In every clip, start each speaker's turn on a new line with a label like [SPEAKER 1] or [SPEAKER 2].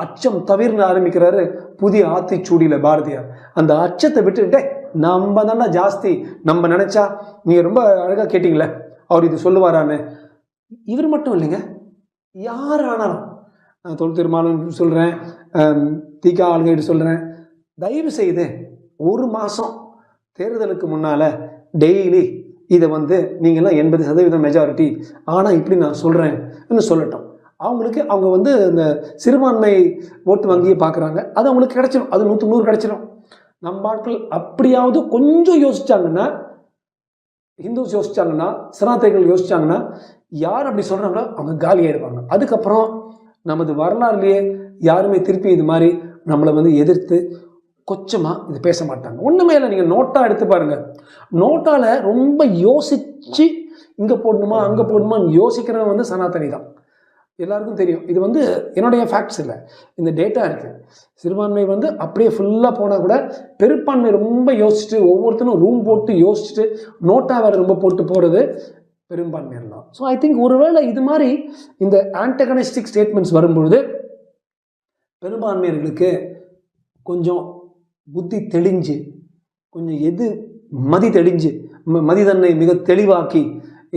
[SPEAKER 1] அச்சம் தவிர்னு ஆரம்பிக்கிறாரு புதிய ஆத்திச்சூடியில் பாரதியார். அந்த அச்சத்தை விட்டுட்டே நம்ம தானே ஜாஸ்தி, நம்ம நினச்சா, நீங்கள் ரொம்ப அழகாக கேட்டிங்களே அவர் இது சொல்லுவாரான்னு. இவர் மட்டும் இல்லைங்க, யார் ஆனாலும், நான் தொல் திருமாவளவன் சொல்கிறேன், திகா ஆளுங்கிட்ட சொல்கிறேன், தயவு செய்து ஒரு மாதம் தேர்தலுக்கு முன்னால் டெய்லி இதை நீங்கள்லாம் 80% மெஜாரிட்டி, ஆனால் இப்படி நான் சொல்கிறேன்னு சொல்லட்டும். அவங்களுக்கு அவங்க இந்த சிறுபான்மை ஓட்டு வங்கியை பார்க்குறாங்க, அது அவங்களுக்கு கிடைச்சிடும், அது 100 100 கிடைச்சிடும். நம்ம ஆட்கள் அப்படியாவது கொஞ்சம் யோசிச்சாங்கன்னா, ஹிந்துஸ் யோசிச்சாங்கன்னா, சனாதனிகள் யோசிச்சாங்கன்னா, யார் அப்படி சொல்கிறாங்களோ அவங்க காலி ஆகிடுவாங்க. அதுக்கப்புறம் நமது வரலாறுலேயே யாருமே திருப்பி இது மாதிரி நம்மளை எதிர்த்து கொச்சமாக இது பேச மாட்டாங்க. ஒன்றுமே இல்லை, நீங்கள் நோட்டா எடுத்து பாருங்கள். நோட்டாவில் ரொம்ப யோசித்து இங்கே போடணுமா அங்கே போடணுமான்னு யோசிக்கிறவன் சனாதனி தான். எல்லாருக்கும் தெரியும். இது என்னுடைய ஃபேக்ட்ஸ் இல்லை, இந்த டேட்டா இருக்குது. சிறுபான்மை அப்படியே ஃபுல்லாக போனால் கூட பெரும்பான்மை ரொம்ப யோசிச்சுட்டு, ஒவ்வொருத்தரும் ரூம் போட்டு யோசிச்சுட்டு, நோட்டா வேறு ரொம்ப போட்டு போகிறது பெரும்பான்மையெல்லாம். ஸோ ஐ திங்க் ஒருவேளை இது மாதிரி இந்த ஆன்டகனிஸ்டிக் ஸ்டேட்மெண்ட்ஸ் வரும்பொழுது பெரும்பான்மையர்களுக்கு கொஞ்சம் புத்தி தெளிஞ்சு, கொஞ்சம் மதி தெளிஞ்சு, மதி தன்னை மிக தெளிவாக்கி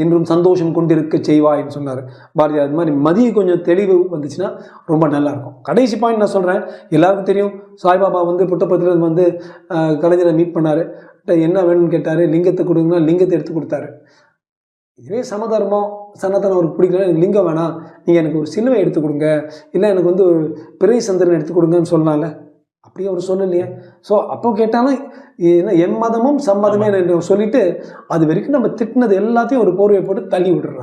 [SPEAKER 1] என்றும் சந்தோஷம் கொண்டிருக்க செய்வாயின்னு சொன்னார் பாரதியார். அது மாதிரி மதிய கொஞ்சம் தெளிவு வந்துச்சுன்னா ரொம்ப நல்லாயிருக்கும். கடைசி பாயிண்ட் நான் சொல்கிறேன், எல்லாருக்கும் தெரியும், சாய்பாபா புட்டபர்த்தியில் கலைஞரை மீட் பண்ணார். என்ன வேணும்னு கேட்டார், லிங்கத்தை கொடுங்கன்னா லிங்கத்தை எடுத்து கொடுத்தாரு. இதுவே சமதர்மம் சனாதனம் அவருக்கு பிடிக்கல, எனக்கு லிங்கம் வேணாம், நீங்கள் எனக்கு ஒரு சிலுவை எடுத்து கொடுங்க, இல்லை எனக்கு ஒரு பிறை சந்திரன் எடுத்து கொடுங்கன்னு சொல்லலாம்ல, அப்படியே அவர் சொல்லலையே. ஸோ அப்போ கேட்டாலும் என்ன எம்மதமும் சம்மதமே என்று சொல்லிட்டு அது வரைக்கும் நம்ம திட்டினது எல்லாத்தையும் ஒரு போர்வை போட்டு தள்ளி விட்டுறாங்க.